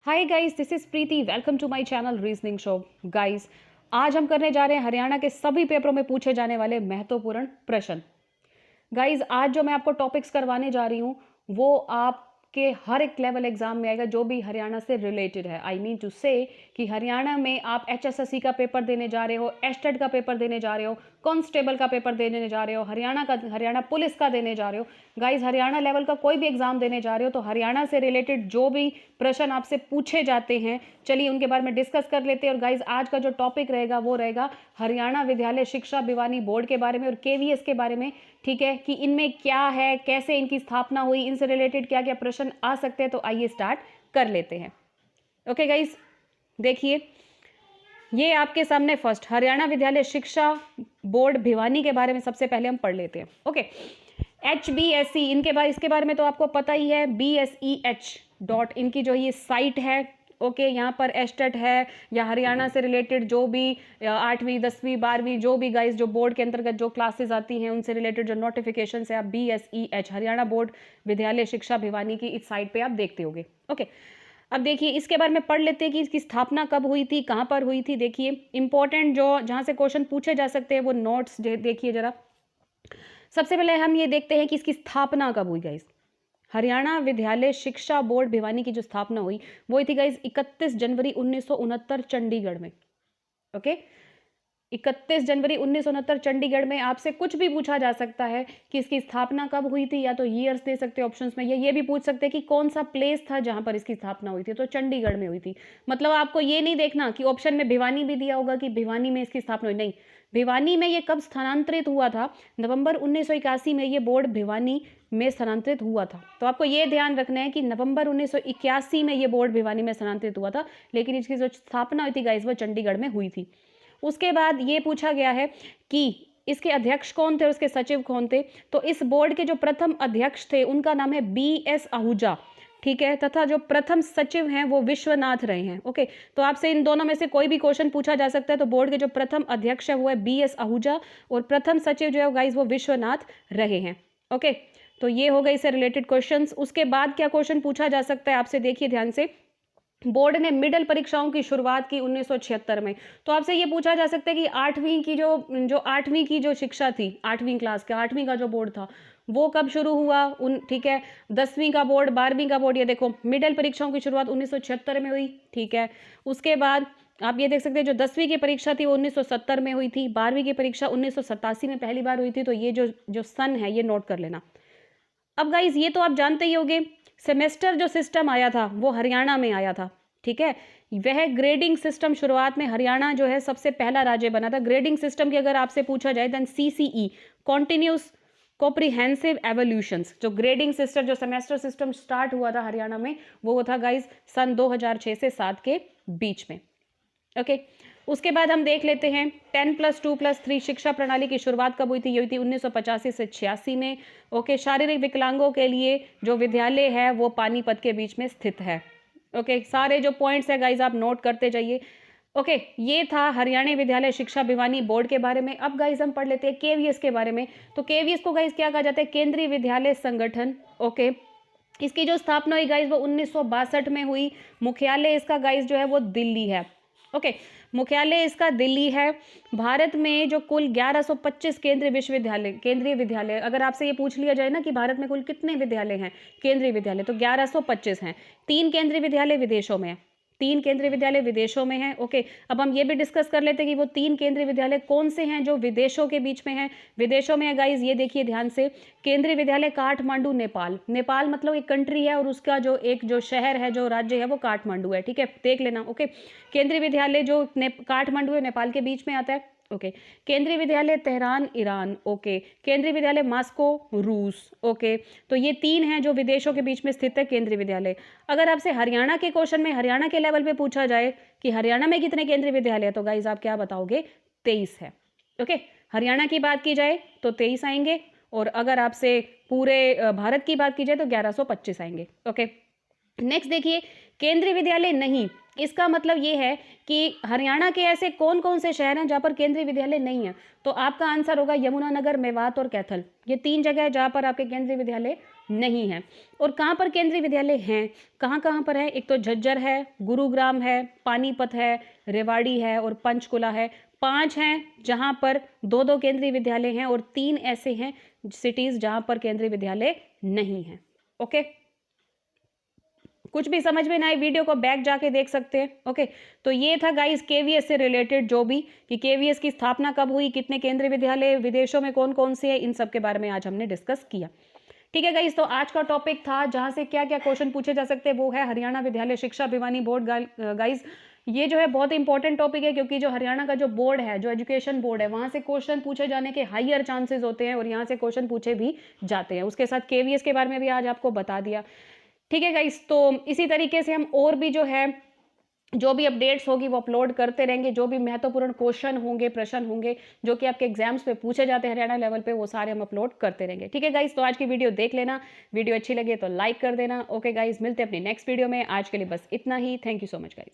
Hi guys, this is Preeti. Welcome to my channel reasoning show. Guys, आज हम करने जा रहे हैं हरियाणा के सभी पेपरों में पूछे जाने वाले महत्वपूर्ण प्रश्न। गाइज, आज जो मैं आपको टॉपिक्स करवाने जा रही हूँ वो आपके हर एक लेवल एग्जाम में आएगा जो भी हरियाणा से रिलेटेड है। आई मीन टू से कि हरियाणा में आप HSSC का पेपर देने जा रहे हो, एस्टेट का पेपर देने जा रहे हो, कांस्टेबल का पेपर देने जा रहे हो, हरियाणा पुलिस का देने जा रहे हो। गाइज, हरियाणा लेवल का कोई भी एग्जाम देने जा रहे हो तो हरियाणा से रिलेटेड जो भी प्रश्न आपसे पूछे जाते हैं, चलिए उनके बारे में डिस्कस कर लेते हैं। और गाइज, आज का जो टॉपिक रहेगा वो रहेगा हरियाणा विद्यालय शिक्षा भिवानी बोर्ड के बारे में और KVS के बारे में। ठीक है, कि इनमें क्या है, कैसे इनकी स्थापना हुई, इनसे रिलेटेड क्या क्या प्रश्न आ सकते हैं। तो आइए स्टार्ट कर लेते हैं। ओके गाइज, देखिए ये आपके सामने फर्स्ट हरियाणा विद्यालय शिक्षा बोर्ड भिवानी के बारे में सबसे पहले हम पढ़ लेते हैं। ओके, HBSE इसके बारे में तो आपको पता ही है। BSEH इनकी जो ये साइट है। ओके, यहाँ पर एस्टेट है या हरियाणा से रिलेटेड जो भी 8वीं 10वीं 12वीं जो भी गाइस जो बोर्ड के अंतर्गत जो क्लासेस आती हैं उनसे रिलेटेड जो नोटिफिकेशन है आप BSEH हरियाणा बोर्ड विद्यालय शिक्षा भिवानी की इस साइट पे आप देखते होंगे। ओके, अब देखिए इसके बारे में पढ़ लेते हैं कि इसकी स्थापना कब हुई थी, कहाँ पर हुई थी। देखिए इंपॉर्टेंट जो जहाँ से क्वेश्चन पूछे जा सकते हैं वो नोट्स देखिए जरा। सबसे पहले हम ये देखते हैं कि इसकी स्थापना कब हुई गाइस। हरियाणा विद्यालय शिक्षा बोर्ड भिवानी की जो स्थापना हुई वो थी गाइस 31 जनवरी 1969 चंडीगढ़ में। ओके, 31 जनवरी 1969 चंडीगढ़ में। आपसे कुछ भी पूछा जा सकता है कि इसकी स्थापना कब हुई थी, या तो ईयर्स दे सकते हैं ऑप्शंस में, या ये भी पूछ सकते हैं कि कौन सा प्लेस था जहां पर इसकी स्थापना हुई थी। तो चंडीगढ़ में हुई थी। मतलब आपको ये नहीं देखना कि ऑप्शन में भिवानी भी दिया होगा कि भिवानी में इसकी स्थापना हुई, नहीं। भिवानी में ये कब स्थानांतरित हुआ था, नवंबर 1981 में ये बोर्ड भिवानी में स्थानांतरित हुआ था। तो आपको ये ध्यान रखना है कि नवंबर 1981 में ये बोर्ड भिवानी में स्थानांतरित हुआ था, लेकिन इसकी जो स्थापना हुई थी गाइस वो चंडीगढ़ में हुई थी। उसके बाद ये पूछा गया है कि इसके अध्यक्ष कौन थे और उसके सचिव कौन थे। तो इस बोर्ड के जो प्रथम अध्यक्ष थे उनका नाम है BS आहूजा। ठीक है, तथा जो प्रथम सचिव हैं वो विश्वनाथ रहे हैं। ओके, तो आपसे इन दोनों में से कोई भी क्वेश्चन पूछा जा सकता है। तो बोर्ड के जो प्रथम अध्यक्ष है वो है BS आहूजा और प्रथम सचिव जो है गाइस वो विश्वनाथ रहे हैं। ओके, तो ये हो गए इससे रिलेटेड क्वेश्चंस। उसके बाद क्या क्वेश्चन पूछा जा सकता है आपसे, देखिए ध्यान से। बोर्ड ने मिडल परीक्षाओं की शुरुआत की 1976 में। तो आपसे ये पूछा जा सकता है कि 8वीं की जो 8वीं की जो शिक्षा थी, 8वीं क्लास का 8वीं का जो बोर्ड था वो कब शुरू हुआ। ठीक है, 10वीं का बोर्ड 12वीं का बोर्ड, ये देखो मिडल परीक्षाओं की शुरुआत 1976 में हुई। ठीक है, उसके बाद आप ये देख सकते हैं जो 10वीं की परीक्षा थी वो 1970 में हुई थी। 12वीं की परीक्षा 1987 में पहली बार हुई थी। तो ये जो सन है ये नोट कर लेना। अब गाइज ये तो आप जानते ही होंगे, सेमेस्टर जो सिस्टम आया था वो हरियाणा में आया था। ठीक है, वह ग्रेडिंग सिस्टम शुरुआत में हरियाणा जो है सबसे पहला राज्य बना था। ग्रेडिंग सिस्टम की अगर आपसे पूछा जाए then CCE continuous comprehensive evaluations. जो ग्रेडिंग सिस्टम जो सेमेस्टर सिस्टम स्टार्ट हुआ था हरियाणा में वो था गाइज सन 2006 से 7 के बीच में। ओके, उसके बाद हम देख लेते हैं 10+2+3 शिक्षा प्रणाली की शुरुआत कब हुई थी। ये हुई थी 1985 से 86 में। ओके, शारीरिक विकलांगों के लिए जो विद्यालय है वो पानीपत के बीच में स्थित है। ओके, सारे जो पॉइंट्स है गाइज आप नोट करते जाइए। ओके, ये था हरियाणा विद्यालय शिक्षा भिवानी बोर्ड के बारे में। अब गाइज हम पढ़ लेते हैं KVS के बारे में। तो KVS को गाइज क्या कहा जाता है, केंद्रीय विद्यालय संगठन। ओके, इसकी जो स्थापना हुई गाइज वो 1962 में हुई। मुख्यालय इसका गाइज जो है वो दिल्ली है। ओके, मुख्यालय इसका दिल्ली है। भारत में जो कुल 1125 केंद्रीय विद्यालय, अगर आपसे ये पूछ लिया जाए ना कि भारत में कुल कितने विद्यालय हैं केंद्रीय विद्यालय, तो 1125 हैं। 3 केंद्रीय विद्यालय विदेशों में है। 3 केंद्रीय विद्यालय विदेशों में हैं। ओके, अब हम ये भी डिस्कस कर लेते हैं कि वो 3 केंद्रीय विद्यालय कौन से हैं जो विदेशों के बीच में हैं। विदेशों में है गाइज, ये देखिए ध्यान से। केंद्रीय विद्यालय काठमांडू नेपाल। नेपाल मतलब एक कंट्री है और उसका जो शहर है जो राज्य है वो काठमांडू है। ठीक है, देख लेना। ओके, केंद्रीय विद्यालय जो काठमांडू है नेपाल के बीच में आता है। ओके, केंद्रीय विद्यालय तेहरान ईरान। ओके, केंद्रीय विद्यालय मॉस्को रूस। ओके, तो ये 3 हैं जो विदेशों के बीच में स्थित है केंद्रीय विद्यालय। अगर आपसे हरियाणा के क्वेश्चन में हरियाणा के लेवल पे पूछा जाए कि हरियाणा में कितने केंद्रीय विद्यालय है, तो गाइज आप क्या बताओगे, 23 है। ओके, हरियाणा की बात की जाए तो 23 आएंगे, और अगर आपसे पूरे भारत की बात की जाए तो 1125 आएंगे। ओके, नेक्स्ट देखिए, केंद्रीय विद्यालय नहीं, इसका मतलब ये है कि हरियाणा के ऐसे कौन कौन से शहर हैं जहाँ पर केंद्रीय विद्यालय नहीं है। तो आपका आंसर होगा यमुनानगर, मेवात और कैथल। ये 3 जगह है जहाँ पर आपके केंद्रीय विद्यालय नहीं है। और कहाँ पर केंद्रीय विद्यालय हैं, कहाँ कहाँ पर है? एक तो झज्जर है, गुरुग्राम है, पानीपत है, रेवाड़ी है और पंचकुला है। 5 हैं जहाँ पर 2-2 केंद्रीय विद्यालय हैं और 3 ऐसे हैं सिटीज़ जहाँ पर केंद्रीय विद्यालय नहीं है। ओके, कुछ भी समझ में ना आए वीडियो को बैक जाके देख सकते हैं। ओके, तो ये था गाइस केवीएस से रिलेटेड जो भी, कि केवीएस की स्थापना कब हुई, कितने केंद्रीय विद्यालय, विदेशों में कौन कौन से हैं, इन सब के बारे में आज हमने डिस्कस किया। ठीक है गाइस, तो आज का टॉपिक था जहां से क्या क्या क्वेश्चन पूछे जा सकते हैं, वो है हरियाणा विद्यालय शिक्षा भिवानी बोर्ड। गाइस ये जो है बहुत इंपॉर्टेंट टॉपिक है, क्योंकि जो हरियाणा का जो बोर्ड है, जो एजुकेशन बोर्ड है, वहां से क्वेश्चन पूछे जाने के हाईयर चांसेस होते हैं और यहाँ से क्वेश्चन पूछे भी जाते हैं। उसके साथ केवीएस के बारे में भी आज आपको बता दिया। ठीक है गाइस, तो इसी तरीके से हम और भी जो है, जो भी अपडेट्स होगी वो अपलोड करते रहेंगे। जो भी महत्वपूर्ण क्वेश्चन होंगे, प्रश्न होंगे जो कि आपके एग्जाम्स में पूछे जाते हैं हरियाणा लेवल पे, वो सारे हम अपलोड करते रहेंगे। ठीक है गाइस, तो आज की वीडियो देख लेना, वीडियो अच्छी लगे तो लाइक कर देना। ओके गाइस, मिलते हैं अपनी नेक्स्ट वीडियो में। आज के लिए बस इतना ही। Thank you so much guys.